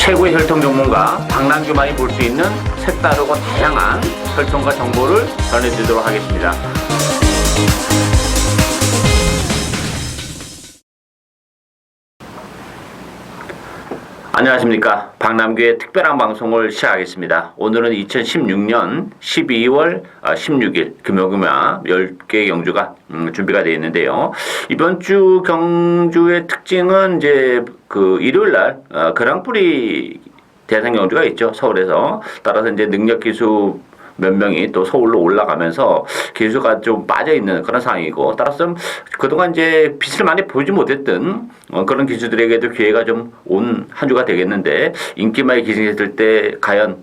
최고의 혈통 전문가 박남규만이 볼 수 있는 색다르고 다양한 혈통과 정보를 전해드리도록 하겠습니다. 안녕하십니까. 박남규의 특별한 방송을 시작하겠습니다. 오늘은 2016년 12월 16일 금요금화 10개의 경주가 준비가 되어 있는데요. 이번 주 경주의 특징은 이제 일요일 날 그랑프리 대상 경주가 있죠. 서울에서. 따라서 이제 능력 기수 몇 명이 또 서울로 올라가면서 기수가 좀 빠져있는 그런 상황이고, 따라서 그동안 이제 빛을 많이 보지 못했던 그런 기수들에게도 기회가 좀 온 한 주가 되겠는데, 인기마에 기승했을 때 과연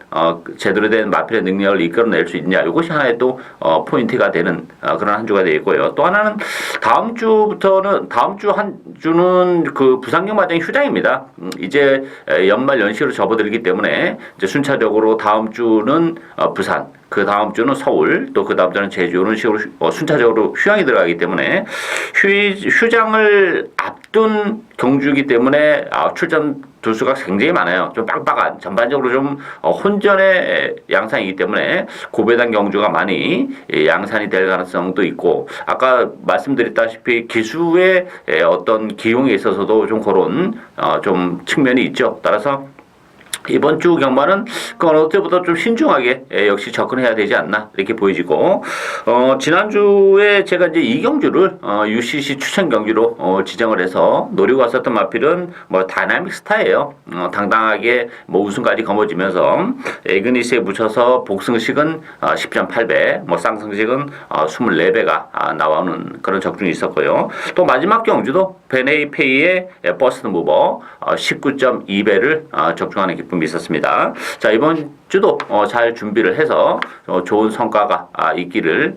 제대로 된 마필의 능력을 이끌어낼 수 있냐, 이것이 하나의 또 포인트가 되는 그런 한 주가 되겠고요. 또 하나는 다음 주 한 주는 그 부산경마장 휴장입니다. 이제 연말 연시로 접어들기 때문에 이제 순차적으로 다음 주는 부산, 그 다음 주는 서울, 또 그 다음 주는 제주, 이런 식으로 순차적으로 휴양이 들어가기 때문에 휴장을 앞둔 경주이기 때문에 출전 두수가 굉장히 많아요. 좀 빡빡한, 전반적으로 좀 혼전의 양상이기 때문에 고배당 경주가 많이 양산이 될 가능성도 있고, 아까 말씀드렸다시피 기수의 어떤 기용에 있어서도 좀 그런 좀 측면이 있죠. 따라서 이번 주 경마는 그 어느 때보다 좀 신중하게 역시 접근해야 되지 않나 이렇게 보여지고, 지난주에 제가 이제 이 경주를 UCC 추천 경주로 지정을 해서 노리고 왔었던 마필은 뭐 다이나믹 스타예요. 당당하게 뭐 우승까지 거머쥐면서 에그니스에 붙여서 복승식은 10.8배, 뭐 쌍승식은 24배가 나오는 그런 적중이 있었고요. 또 마지막 경주도 베네이페이의 버스트 무버 19.2배를 적중하는 기쁨이 있었습니다. 자, 이번 주도 잘 준비를 해서 좋은 성과가 있기를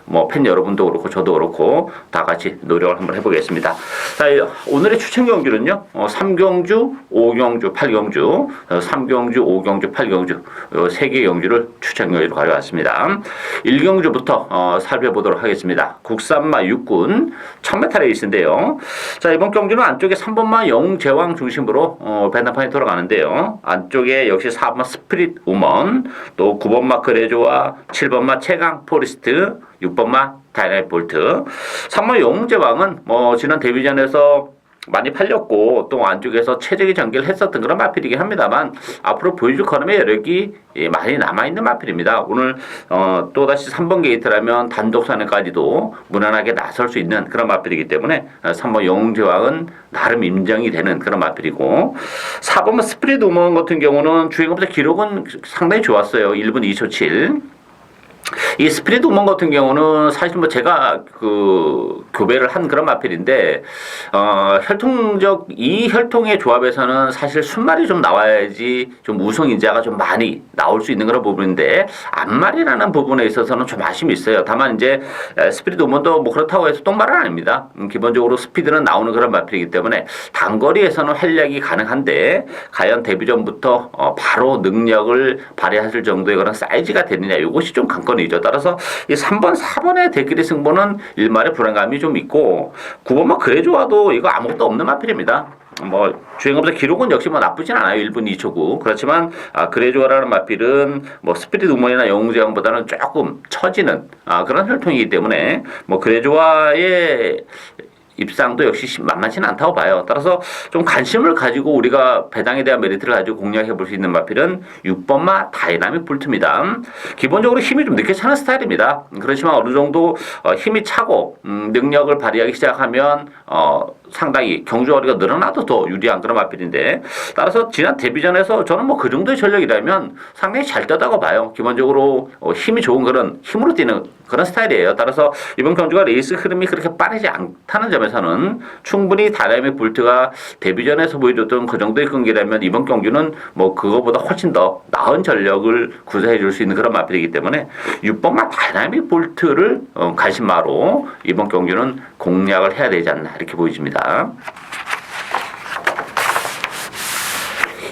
뭐 팬 여러분도 그렇고 저도 그렇고 다 같이 노력을 한번 해보겠습니다. 자, 오늘의 추천 경주는요, 3경주, 5경주, 8경주, 3경주, 5경주, 8경주 요 3개 경주를 추천 경주로 가져왔습니다. 1경주부터 살펴보도록 하겠습니다. 국산마 6군 1000m 레이스인데요. 자, 이번 경주는 안쪽에 3번마 영웅제왕 중심으로 배당판이 돌아가는데요. 안쪽에 역시 4번마 스피릿 우먼, 또 9번마 그레조와 7번마 최강 포리스트, 6번마 다이나믹 볼트. 3번 영웅제왕은 뭐 지난 데뷔전에서 많이 팔렸고 또 안쪽에서 최적의 전개를 했었던 그런 마필이긴 합니다만, 앞으로 보여줄 걸음의 여력이 많이 남아있는 마필입니다. 오늘 또다시 3번 게이트라면 단독선에까지도 무난하게 나설 수 있는 그런 마필이기 때문에 3번 영웅제왕은 나름 임정이 되는 그런 마필이고, 4번 스프릿 우먼 같은 경우는 주행검사 기록은 상당히 좋았어요. 1분 2초 7. 이 스피릿 우먼 같은 경우는 사실 뭐 제가 교배를 한 그런 마필인데, 이 혈통의 조합에서는 사실 순말이 좀 나와야지 좀 우승인자가 좀 많이 나올 수 있는 그런 부분인데, 앞말이라는 부분에 있어서는 좀 아쉬움이 있어요. 다만 이제 스피릿 우먼도 뭐 그렇다고 해서 똥말은 아닙니다. 기본적으로 스피드는 나오는 그런 마필이기 때문에 단거리에서는 활약이 가능한데, 과연 데뷔전부터 바로 능력을 발휘하실 정도의 그런 사이즈가 되느냐, 이것이 좀 관건이죠. 따라서 이 3번, 4번의 대끼리 승부는 일말의 불안감이 좀 있고, 9번만 그래 좋아도 이거 아무것도 없는 마필입니다. 뭐 주행검사 기록은 역시 뭐 나쁘진 않아요. 1분 2초 9. 그렇지만 그래 좋아라는 마필은 뭐 스피릿 우먼이나 영웅제왕보다는 조금 처지는 그런 혈통이기 때문에 뭐 그래 좋아의 입상도 역시 만만치는 않다고 봐요. 따라서 좀 관심을 가지고 우리가 배당에 대한 메리트를 가지고 공략해 볼 수 있는 마필은 6번마 다이나믹 볼트입니다. 기본적으로 힘이 좀 늦게 차는 스타일입니다. 그렇지만 어느 정도 힘이 차고 능력을 발휘하기 시작하면 상당히 경주거리가 늘어나도 더 유리한 그런 마필인데, 따라서 지난 데뷔전에서 저는 뭐 그 정도의 전력이라면 상당히 잘 떴다고 봐요. 기본적으로 힘이 좋은 그런 힘으로 뛰는 그런 스타일이에요. 따라서 이번 경주가 레이스 흐름이 그렇게 빠르지 않다는 점에서는 충분히 다이나믹 볼트가 데뷔전에서 보여줬던 그 정도의 끈기라면 이번 경주는 뭐 그거보다 훨씬 더 나은 전력을 구사해 줄 수 있는 그런 마필이기 때문에 6번마 다이나믹 볼트를 관심마로 이번 경주는 공략을 해야 되지 않나 이렇게 보여집니다.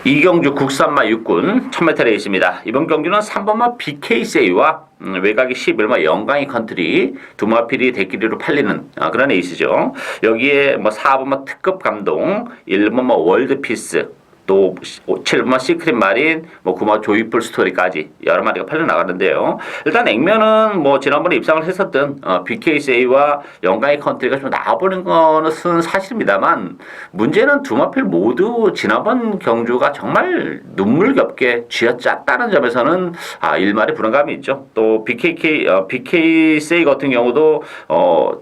이경주 국산마 6군 1000m 레이스입니다. 이번 경주는 3번마 BK세이와 외곽이 11마 영광이 컨트리 두 마필이 대끼리로 팔리는 그런 레이스죠. 여기에 뭐 4번마 특급 감동, 1번마 월드피스, 또 7번마 시크릿 마린, 뭐 9번마 조이풀 스토리까지 여러 마리가 팔려 나가는데요. 일단 액면은 뭐 지난번에 입상을 했었던 BKCA와 영광의 컨트리가 좀 나와보는 것은 사실입니다만 문제는 두 마필 모두 지난번 경주가 정말 눈물겹게 쥐어짰다는 점에서는 일말의 불안감이 있죠. 또 BKCA 같은 경우도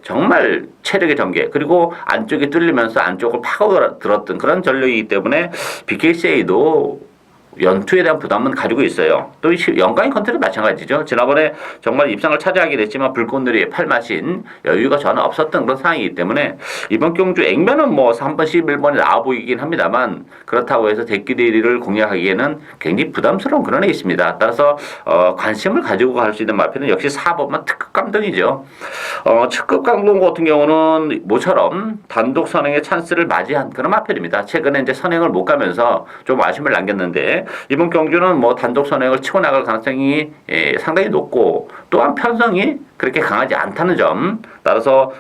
정말 체력의 전개 그리고 안쪽이 뚫리면서 안쪽을 파고들었던 그런 전력이기 때문에 BKCA도 연투에 대한 부담은 가지고 있어요. 또 영광의 컨트리도 마찬가지죠. 지난번에 정말 입상을 차지하긴 했지만 불꽃놀이의 팔마신 여유가 전혀 없었던 그런 상황이기 때문에 이번 경주 액면은 뭐 3번, 11번이 나와 보이긴 합니다만 그렇다고 해서 대끼리 1위를 공략하기에는 굉장히 부담스러운 그런 애 있습니다. 따라서 관심을 가지고 갈 수 있는 마필은 역시 4번만 특급 감동이죠. 특급 감동 같은 경우는 모처럼 단독 선행의 찬스를 맞이한 그런 마필입니다. 최근에 이제 선행을 못 가면서 좀 아쉬움을 남겼는데 이번 경주는 뭐 단독 선행을 치고 나갈 가능성이 상당히 높고 또한 편성이 그렇게 강하지 않다는 점 따라서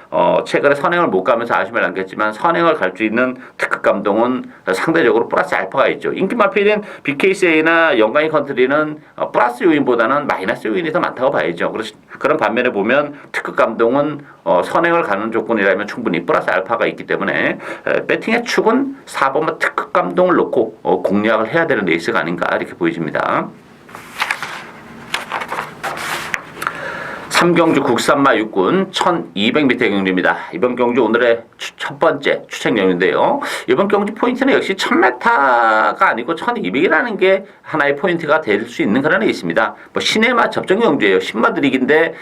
최근에 선행을 못 가면서 아쉬움을 남겼지만 선행을 갈 수 있는 특급 감동은 상대적으로 플러스 알파가 있죠. 인기 마필인 BKCA나 영광의 컨트리는 플러스 요인보다는 마이너스 요인이 더 많다고 봐야죠. 그런 반면에 보면 특급 감동은 선행을 가는 조건이라면 충분히 플러스 알파가 있기 때문에 배팅의 축은 4번만 특급 감동을 놓고 공략을 해야 되는 레이스가 아닌가 이렇게 보여집니다. 3경주 국산마 육군 1200m 경주입니다. 이번 경주 오늘의 첫 번째 추천 경주인데요. 이번 경주 포인트는 역시 1000m가 아니고 1200이라는 게 하나의 포인트가 될 수 있는 그런 애 있습니다. 뭐 시내마 접전 경주예요. 신마드릭인데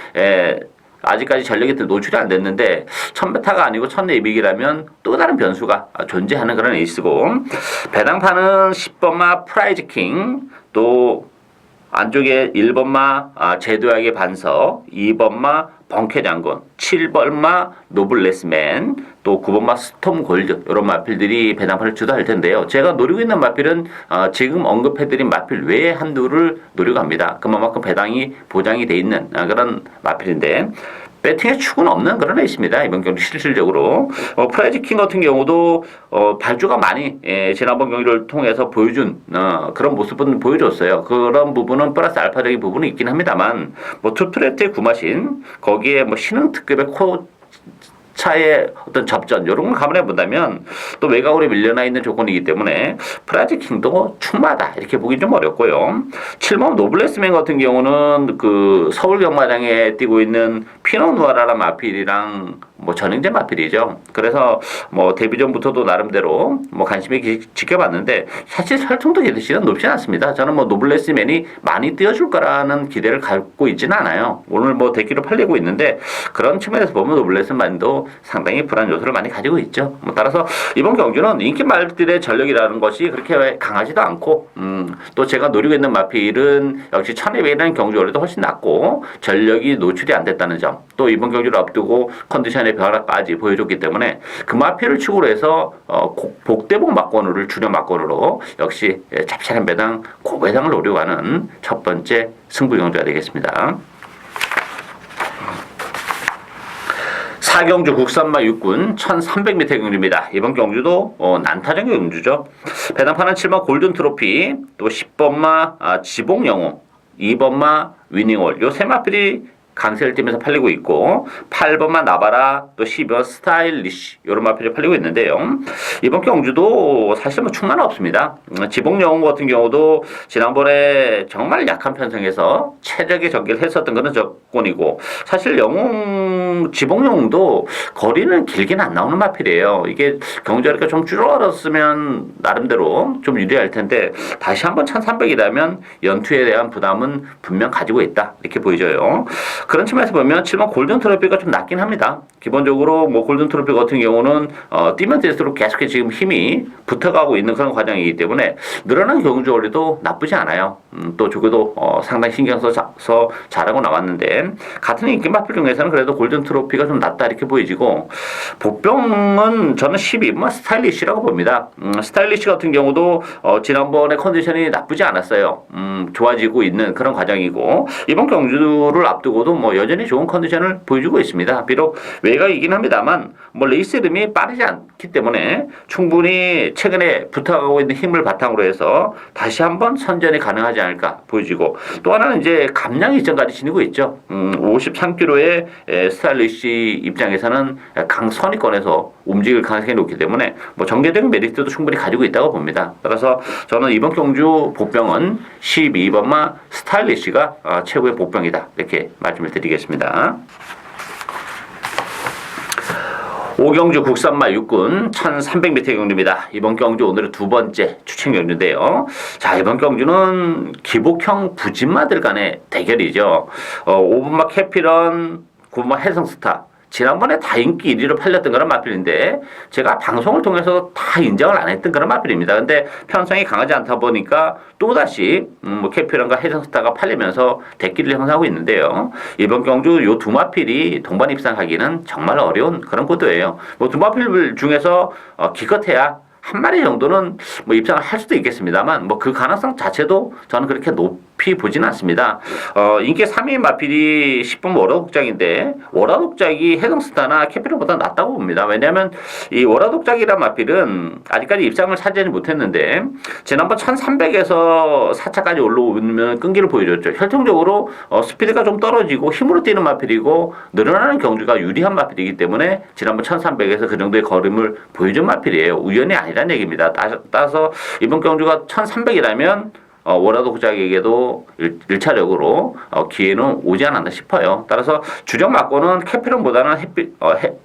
아직까지 전력이 노출이 안 됐는데 1000m가 아니고 1200이라면 또 다른 변수가 존재하는 그런 에이스고 배당판은 10번마 프라이즈킹 또 안쪽에 1번마 제도약의 반석, 2번마 벙케 장군, 7번마 노블레스맨, 또 9번마 스톰 골드 이런 마필들이 배당판을 주도할 텐데요. 제가 노리고 있는 마필은 지금 언급해드린 마필 외에 한두를 노리고 합니다. 그만큼 배당이 보장이 돼 있는 그런 마필인데 배팅의 축은 없는 그런 레이스입니다. 이번 경기 실질적으로 프라이즈킹 같은 경우도 발주가 많이 지난번 경기를 통해서 보여준 그런 모습은 보여줬어요. 그런 부분은 플러스 알파적인 부분이 있긴 합니다만 뭐 투프레트의 구마신 거기에 뭐 신흥 특급의 차의 어떤 접전 이런 걸 감안해 본다면 또 외곽으로 밀려나 있는 조건이기 때문에 프라이즈킹도 충마다 이렇게 보기 좀 어렵고요. 7번 노블레스맨 같은 경우는 그 서울 경마장에 뛰고 있는 피노누아라란 마필이랑 뭐 전형제 마필이죠. 그래서 뭐 데뷔 전부터도 나름대로 뭐 관심이 지켜봤는데 사실 설정도 기대치는 높지 않습니다. 저는 뭐 노블레스맨이 많이 뛰어줄 거라는 기대를 갖고 있지는 않아요. 오늘 뭐 대기로 팔리고 있는데 그런 측면에서 보면 노블레스맨도 상당히 불안 요소를 많이 가지고 있죠. 뭐 따라서 이번 경주는 인기 말들의 전력이라는 것이 그렇게 강하지도 않고 또 제가 노리고 있는 마필은 역시 1200이라는 경주월에도 훨씬 낮고 전력이 노출이 안 됐다는 점 또 이번 경주를 앞두고 컨디션의 변화까지 보여줬기 때문에 그 마필을 축으로 해서 복대복 막권을 주력 막권으로 역시 잡채한 배당 고배당을 노리고 하는 첫 번째 승부 경주가 되겠습니다. 4경주 국산마 육군 1300m 경주입니다. 이번 경주도 난타전 경주죠. 배당판은 7번 골든 트로피, 또 10번마 지봉영웅, 2번마 위닝홀 요 세 마필이 강세를 띠면서 팔리고 있고 8번만 나바라 또 12번 스타일리쉬 이런 마필이 팔리고 있는데요. 이번 경주도 사실 뭐 충만 없습니다. 지봉영웅 같은 경우도 지난번에 정말 약한 편성에서 최적의 전개를 했었던 그런 조건이고 사실 지봉영웅도 거리는 길게는 안 나오는 마필이에요. 이게 경주하니까 좀 줄어들었으면 나름대로 좀 유리할 텐데 다시 한번 1300이라면 연투에 대한 부담은 분명 가지고 있다 이렇게 보여져요. 그런 측면에서 보면 7번 골든 트로피가 좀 낮긴 합니다. 기본적으로 뭐 골든 트로피 같은 경우는 뛰면 될수록 계속해서 지금 힘이 붙어가고 있는 그런 과정이기 때문에 늘어난 경주거리도 나쁘지 않아요. 또 저기도 상당히 신경 써서 잘하고 나왔는데 있는데 같은 인기 마필 중에서는 그래도 골든 트로피가 좀 낫다 이렇게 보이지고 복병은 저는 12번 스타일리시라고 봅니다. 스타일리시 같은 경우도 지난번에 컨디션이 나쁘지 않았어요. 좋아지고 있는 그런 과정이고 이번 경주를 앞두고도 뭐 여전히 좋은 컨디션을 보여주고 있습니다. 비록 외곽이긴 합니다만 뭐 레이스 이름이 빠르지 않기 때문에 충분히 최근에 붙어가고 있는 힘을 바탕으로 해서 다시 한번 선전이 가능하지 않을까 보여지고 또 하나는 이제 감량 이전까지 지니고 있죠. 53kg의 스타일리시 입장에서는 강선위권에서 움직일 가능성이 높기 때문에 뭐 전개적인 메리트도 충분히 가지고 있다고 봅니다. 따라서 저는 이번 경주 복병은 12번마 스타일리시가 최고의 복병이다 이렇게 말씀을 드리겠습니다. 5경주 국산마 육군 1300m 경주입니다. 이번 경주 오늘은 두 번째 추천 경주인데요. 자, 이번 경주는 기복형 부진마들 간의 대결이죠. 5번마 캐피런, 9번마 해성스타. 지난번에 다 인기 1위로 팔렸던 그런 마필인데 제가 방송을 통해서 다 인정을 안 했던 그런 마필입니다. 근데 편성이 강하지 않다 보니까 또다시 뭐 캐피런과 해성스타가 팔리면서 대기를 형성하고 있는데요. 이번 경주 요 두 마필이 동반 입상하기는 정말 어려운 그런 구도예요. 뭐 두 마필 중에서 기껏해야 한 마리 정도는 뭐 입상을 할 수도 있겠습니다만 뭐 그 가능성 자체도 저는 그렇게 높이 보지는 않습니다. 인기 3위 마필이 10번 월화독작인데 월화독작이 해성스타나 캐피런보다 낫다고 봅니다. 왜냐하면 이 월화독작이란 마필은 아직까지 입상을 차지하지 못했는데 지난번 1300에서 4차까지 올라오면 끈기를 보여줬죠. 혈통적으로 스피드가 좀 떨어지고 힘으로 뛰는 마필이고 늘어나는 경주가 유리한 마필이기 때문에 지난번 1300에서 그 정도의 걸음을 보여준 마필이에요. 우연이 아니란 얘기입니다. 따라서 이번 경주가 1300이라면 월화독작에게도 1차적으로 기회는 오지 않았나 싶어요. 따라서 주력 막고는 캐피런보다는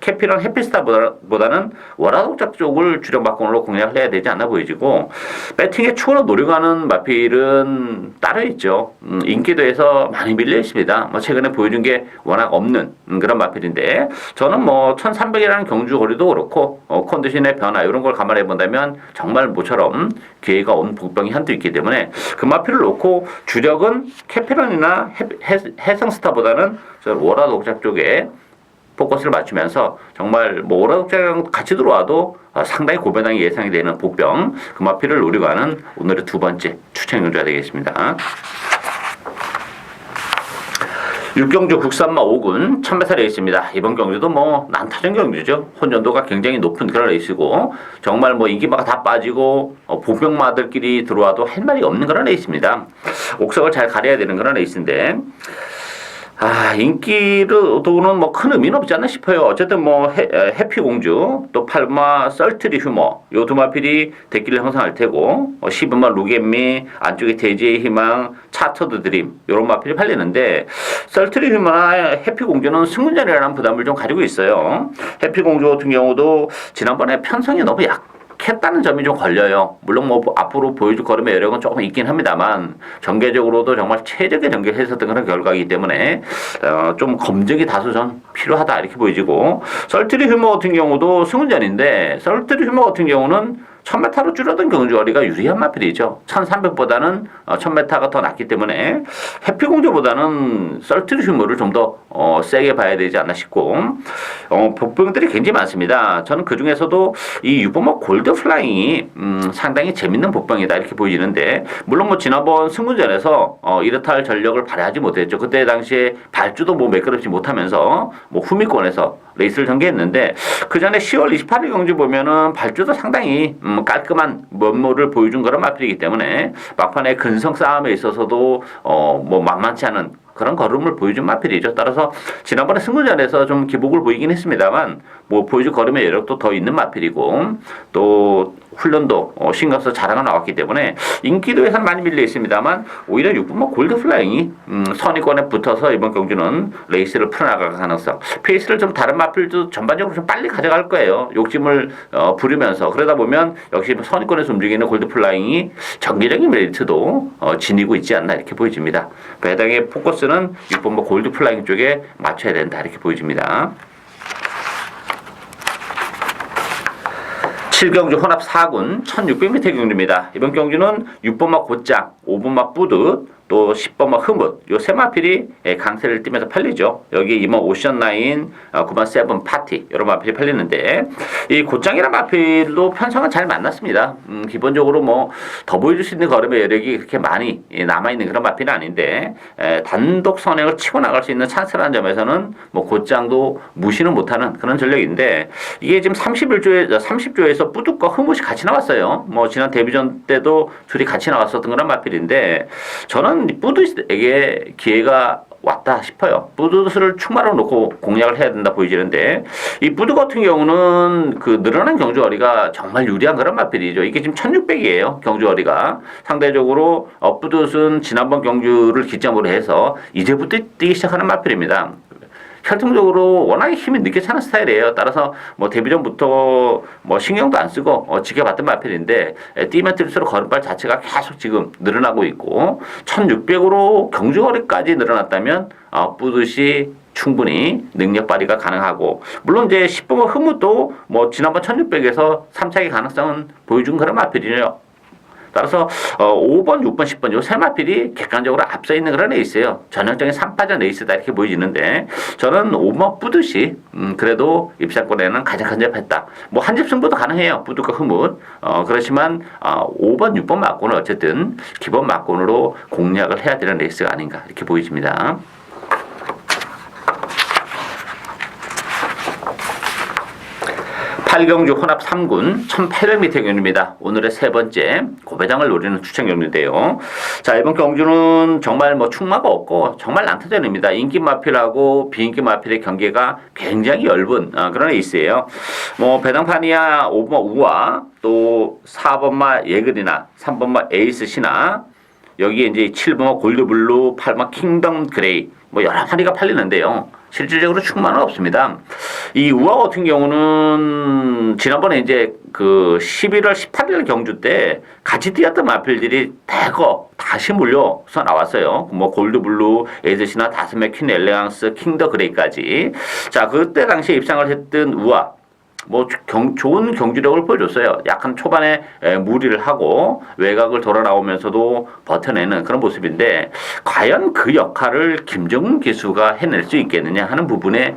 캐피런 해피스타보다는 월화독작 쪽을 주력 막고로 공략을 해야 되지 않나 보이지고 배팅에 추월로 노려가는 마필은 따로 있죠. 인기도에서 많이 밀려 있습니다. 뭐 최근에 보여준 게 워낙 없는 그런 마필인데 저는 뭐 1300이라는 경주 거리도 그렇고 컨디션의 변화 이런 걸 감안해 본다면 정말 모처럼 기회가 온 복병이 한두 있기 때문에 그 마필을 놓고 주력은 캐피런이나 해성스타보다는 월화독작 쪽에 포커스를 맞추면서 정말 뭐 월화독작이랑 같이 들어와도 상당히 고배당이 예상이 되는 복병 그 마필을 노리고 하는 오늘의 두 번째 추천 경주가 되겠습니다. 6경주 국산마 5군 1000m 레이스입니다. 이번 경주도 뭐 난타전 경주죠. 혼전도가 굉장히 높은 그런 레이스고 정말 뭐 인기마가 다 빠지고 복병마들끼리 들어와도 할 말이 없는 그런 레이스입니다. 옥석을 잘 가려야 되는 그런 레이스인데 인기로는 뭐 큰 의미는 없지 않나 싶어요. 어쨌든 뭐 해피공주 또 8번마 썰트리 휴머 요 두 마필이 대기를 형성할 테고 10번마 루겐미 안쪽에 대지의 희망 차터드 드림 요런 마필이 팔리는데 썰트리 휴머나 해피공주는 승문전이라는 부담을 좀 가지고 있어요. 해피공주 같은 경우도 지난번에 편성이 너무 했다는 점이 좀 걸려요. 물론 뭐 앞으로 보여줄 걸음의 여력은 조금 있긴 합니다만 전개적으로도 정말 최적의 전개를 했었던 그런 결과이기 때문에 좀 검증이 다소 좀 필요하다 이렇게 보여지고 썰트리 휴머 같은 경우도 승운전인데 썰트리 휴머 같은 경우는 1000m로 줄어든 경주거리가 유리한 마필이죠. 1300보다는 1000m가 더 낫기 때문에 해피공주보다는 썰트리 휴머를 좀 더 세게 봐야 되지 않나 싶고 복병들이 굉장히 많습니다. 저는 그 중에서도 이 6번마 골드 플라잉이 상당히 재밌는 복병이다 이렇게 보이는데 물론 뭐 지난번 승문전에서 이렇다 할 전력을 발휘하지 못했죠. 그때 당시에 발주도 뭐 매끄럽지 못하면서 뭐 후미권에서 레이스를 전개했는데 그 전에 10월 28일 경주 보면은 발주도 상당히 깔끔한 면모를 보여준 그런 마필이기 때문에 막판에 근성 싸움에 있어서도 뭐 만만치 않은 그런 걸음을 보여준 마필이죠. 따라서 지난번에 승부전에서 좀 기복을 보이긴 했습니다만 뭐 보여줄 걸음의 여력도 더 있는 마필이고 또 훈련도 신경써 자랑을 나왔기 때문에 인기도에서는 많이 밀려 있습니다만 오히려 6번마 골드 플라잉이 선위권에 붙어서 이번 경주는 레이스를 풀어나갈 가능성 페이스를 좀 다른 마필도 전반적으로 좀 빨리 가져갈 거예요. 욕심을 부리면서 그러다 보면 역시 선위권에서 움직이는 골드 플라잉이 정기적인 메리트도 지니고 있지 않나 이렇게 보여집니다. 배당의 포커스는 6번마 골드 플라잉 쪽에 맞춰야 된다 이렇게 보여집니다. 7경주 혼합 4군 1600m 경주입니다. 이번 경주는 6번마 곧장 5번마 뿌듯, 또 10번마 흐뭇, 요 세 마필이 강세를 띠면서 팔리죠. 여기 2번 오션라인, 9번 세븐 파티, 이런 마필이 팔리는데, 이 곧장이라는 마필도 편성은 잘 만났습니다. 기본적으로 뭐 더 보여줄 수 있는 걸음의 여력이 그렇게 많이 남아있는 그런 마필은 아닌데, 단독 선행을 치고 나갈 수 있는 찬스라는 점에서는 뭐 곧장도 무시는 못하는 그런 전력인데, 이게 지금 30조에서 뿌듯과 흐뭇이 같이 나왔어요. 뭐 지난 데뷔전 때도 둘이 같이 나왔었던 그런 마필인데, 저는 뿌듯에게 기회가 왔다 싶어요. 뿌듯을 충마로 놓고 공략을 해야 된다 보이지는데, 이 뿌듯 같은 경우는 그 늘어난 경주거리가 정말 유리한 그런 마필이죠. 이게 지금 1600이에요. 경주거리가. 상대적으로 뿌듯은 지난번 경주를 기점으로 해서 이제부터 뛰기 시작하는 마필입니다. 혈통적으로 워낙에 힘이 늦게 차는 스타일이에요. 따라서 뭐 데뷔전부터 뭐 신경도 안 쓰고 지켜봤던 마필인데, 뛰면 뛸수록 걸음발 자체가 계속 지금 늘어나고 있고, 1600으로 경주거리까지 늘어났다면 뿌듯이 충분히 능력 발휘가 가능하고, 물론 이제 10번 흐뭇도 뭐 지난번 1600에서 3차기 가능성은 보여준 그런 마필이에요. 따라서 5번, 6번, 10번 요 세 마필이 객관적으로 앞서 있는 그런 레이스예요. 전형적인 3파전 레이스다 이렇게 보여지는데, 저는 5번 뿌듯이 그래도 입상권에는 가장 근접했다. 뭐 한 집 승부도 가능해요. 뿌듯과 흐뭇. 그렇지만 5번, 6번 막고는 어쨌든 기본 막권으로 공략을 해야 되는 레이스가 아닌가 이렇게 보여집니다. 8경주 혼합 3군 1800m 경주입니다. 오늘의 세 번째 고배당을 노리는 추천 경주인데요. 자, 이번 경주는 정말 뭐 충마가 없고 정말 난타전입니다. 인기 마필하고 비인기 마필의 경계가 굉장히 얇은 그런 레이스예요. 뭐 배당파니아 5번마 우와, 또 4번마 예글이나 3번마 에이스 신화, 여기에 이제 7번마 골드블루, 8번마 킹덤 그레이, 뭐 여러 마리가 팔리는데요. 실질적으로 충만은 없습니다. 이 우아 같은 경우는 지난번에 이제 그 11월 18일 경주 때 같이 뛰었던 마필들이 대거 다시 물려서 나왔어요. 뭐 골드블루, 에이즈시나 다스메 퀸 엘레강스, 킹더 그레이까지. 자, 그때 당시에 입상을 했던 우아, 뭐 좋은 경주력을 보여줬어요. 약간 초반에 무리를 하고 외곽을 돌아 나오면서도 버텨내는 그런 모습인데, 과연 그 역할을 김정은 기수가 해낼 수 있겠느냐 하는 부분에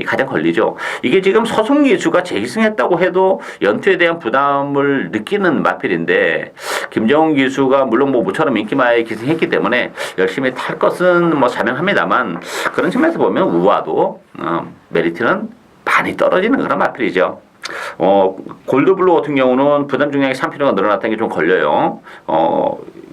가장 걸리죠. 이게 지금 서승 기수가 재기승했다고 해도 연투에 대한 부담을 느끼는 마필인데, 김정은 기수가 물론 뭐 모처럼 인기마에 기승했기 때문에 열심히 탈 것은 뭐 자명합니다만, 그런 측면에서 보면 우아도 메리트는 많이 떨어지는 그런 마필이죠. 골드블루 같은 경우는 부담 중량이 3kg가 늘어났다는 게 좀 걸려요.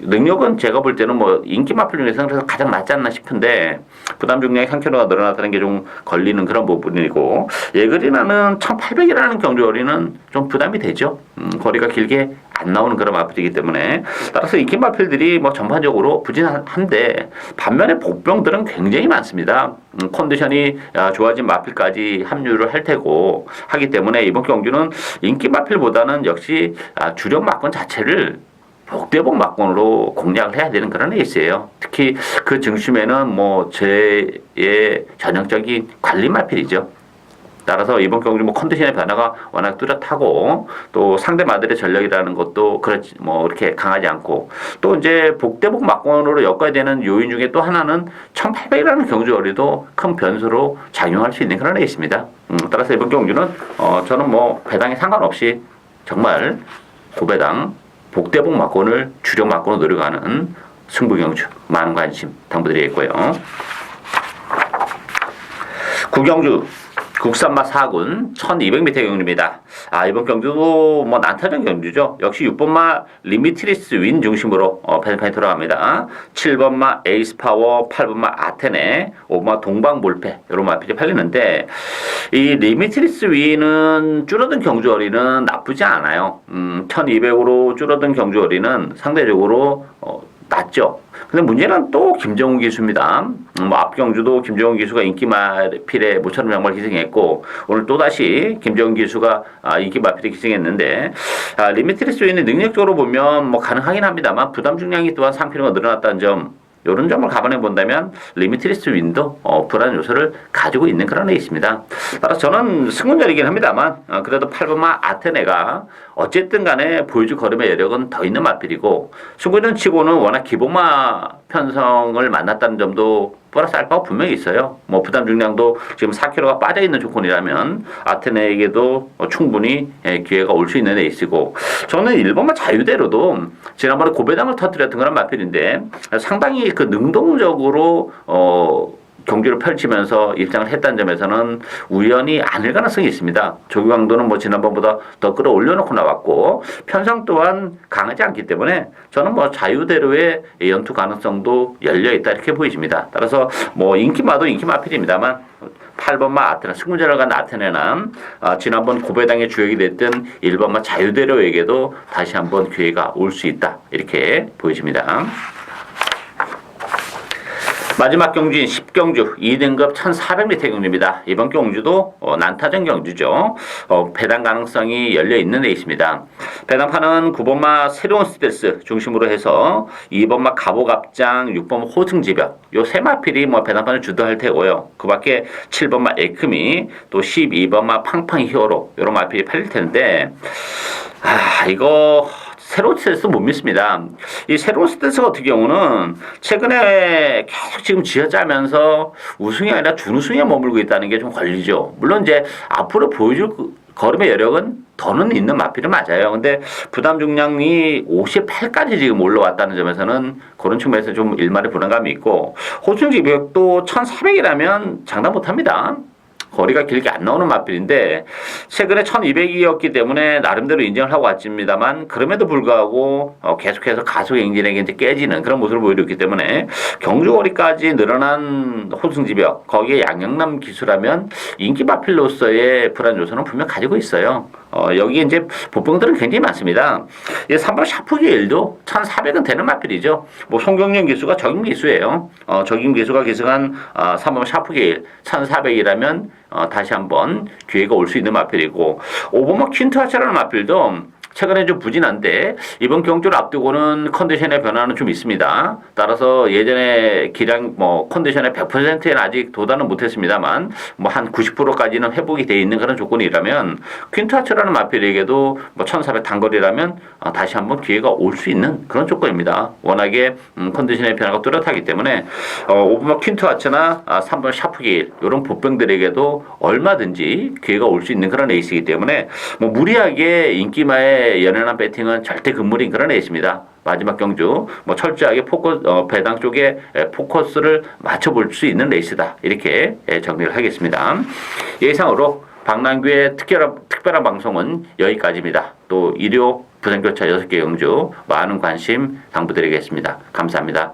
능력은 제가 볼 때는 뭐 인기 마필 중에서 가장 낮지 않나 싶은데, 부담 중량이 3kg가 늘어났다는 게 좀 걸리는 그런 부분이고, 예그리나는 1800이라는 경주거리는 좀 부담이 되죠. 거리가 길게 안 나오는 그런 마필이기 때문에, 따라서 인기 마필들이 뭐 전반적으로 부진한데, 반면에 복병들은 굉장히 많습니다. 컨디션이 좋아진 마필까지 합류를 할 테고 하기 때문에, 이번 경주는 인기 마필보다는 역시 주력 막권 자체를 복대복 막권으로 공략을 해야 되는 그런 레이스예요. 특히 그 중심에는 뭐 제의 전형적인 관리 마필이죠. 따라서 이번 경주 뭐 컨디션의 변화가 워낙 뚜렷하고, 또 상대 마들의 전력이라는 것도 그렇지 뭐 이렇게 강하지 않고, 또 이제 복대복 막권으로 엮어야 되는 요인 중에 또 하나는 1800이라는 경주거리도 큰 변수로 작용할 수 있는 그런 레이스입니다. 따라서 이번 경주는 저는 뭐 배당에 상관없이 정말 고배당 복대복 막권을 주력 막권으로 노려가는 승부경주 많은 관심 당부드리겠고요. 구경주 국산마 4군 1200m 경주입니다. 이번 경주도 뭐 난타전 경주죠. 역시 6번마 리미트리스 윈 중심으로 배당판이 돌아갑니다. 7번마 에이스파워, 8번마 아테네, 5번마 동방몰패, 이런 마필이 팔리는데, 이 리미트리스 윈은 줄어든 경주거리는 나쁘지 않아요. 1200으로 줄어든 경주거리는 상대적으로 낮죠. 근데 문제는 또 김정은 기수입니다. 뭐 앞경주도 김정은 기수가 인기 마필에 모처럼 정말 기승했고, 오늘 또다시 김정은 기수가 인기 마필에 기승했는데, 리미트리스 윈이 능력적으로 보면 뭐 가능하긴 합니다만, 부담 중량이 또한 3kg가 늘어났다는 점, 이런 점을 감안해 본다면 리미트리스 윈도 불안 요소를 가지고 있는 그런 레이스입니다. 따라서 저는 승운전이긴 합니다만 그래도 8번마 아테네가 어쨌든 간에 보여줄 걸음의 여력은 더 있는 마필이고 승운전 치고는 워낙 기본마 편성을 만났다는 점도 플러스 알파가 분명히 있어요. 뭐 부담 중량도 지금 4kg가 빠져 있는 조건이라면 아테네에게도 충분히 기회가 올 수 있는 레이스고 저는 1번마 자유대로도 지난번에 고배당을 터뜨렸던 그런 마필인데 상당히 그 능동적으로 경기를 펼치면서 입장을 했다는 점에서는 우연히 아닐 가능성이 있습니다. 조기광도는 뭐 지난번보다 더 끌어올려놓고 나왔고 편성 또한 강하지 않기 때문에 저는 뭐 자유대로의 연투 가능성도 열려있다 이렇게 보여집니다. 따라서 뭐 인기마도 인기마필입니다만 8번마 아테네, 승무전을 간 아테네는 지난번 고배당의 주역이 됐던 1번마 자유대로에게도 다시 한번 기회가 올 수 있다 이렇게 보여집니다. 마지막 경주인 10경주 2등급 1400m 경주입니다. 이번 경주도 난타전 경주죠. 배당 가능성이 열려있는 레이스입니다. 배당판은 9번마 새로운 스텔스 중심으로 해서 2번마 가보갑장, 6번마 호승지벽 요 세 마필이 뭐 배당판을 주도할 테고요. 그 밖에 7번마 에크미 또 12번마 팡팡 히어로 요런 마필이 팔릴 텐데 이거 새로운 스탠스 못 믿습니다. 이 새로운 스탠스 같은 경우는 최근에 계속 지금 쥐어짜면서 우승이 아니라 준우승에 머물고 있다는 게 좀 걸리죠. 물론 이제 앞으로 보여줄 걸음의 여력은 더는 있는 마필은 맞아요. 근데 부담 중량이 58까지 지금 올라왔다는 점에서는 그런 측면에서 좀 일말의 불안감이 있고 호승지벽도 1400이라면 장담 못합니다. 거리가 길게 안 나오는 마필인데 최근에 1200이었기 때문에 나름대로 인정을 하고 왔습니다만 그럼에도 불구하고 계속해서 가속 엔진에게 이제 깨지는 그런 모습을 보여줬기 때문에 경주거리까지 늘어난 호승지벽 거기에 양영남 기수라면 인기 마필로서의 불안 요소는 분명 가지고 있어요. 여기 이제 보병들은 굉장히 많습니다. 3번 샤프게일도 1400은 되는 마필이죠. 뭐 송경련 기수가 적임 기수예요. 적임 기수가 기승한 3번 샤프게일 1400이라면 다시 한번 기회가 올 수 있는 마필이고 5번마 퀸트하차라는 마필도 최근에 좀 부진한데 이번 경주를 앞두고는 컨디션의 변화는 좀 있습니다. 따라서 예전에 기량 컨디션의 100%에는 아직 도달은 못했습니다만 뭐 한 90%까지는 회복이 돼 있는 그런 조건이라면 퀸트하츠라는 마필에게도 1400 단거리라면 다시 한번 기회가 올 수 있는 그런 조건입니다. 워낙에 컨디션의 변화가 뚜렷하기 때문에 5번 퀸트하츠나 3번 샤프길 이런 보병들에게도 얼마든지 기회가 올 수 있는 그런 레이스이기 때문에 뭐 무리하게 인기마에 연연한 배팅은 절대 금물인 그런 레이스입니다. 마지막 경주 철저하게 배당 쪽에 포커스를 맞춰볼 수 있는 레이스다 이렇게 정리를 하겠습니다. 예상으로 박남규의 특별한 방송은 여기까지입니다. 또 일요 부산교차 6개 경주 많은 관심 당부드리겠습니다. 감사합니다.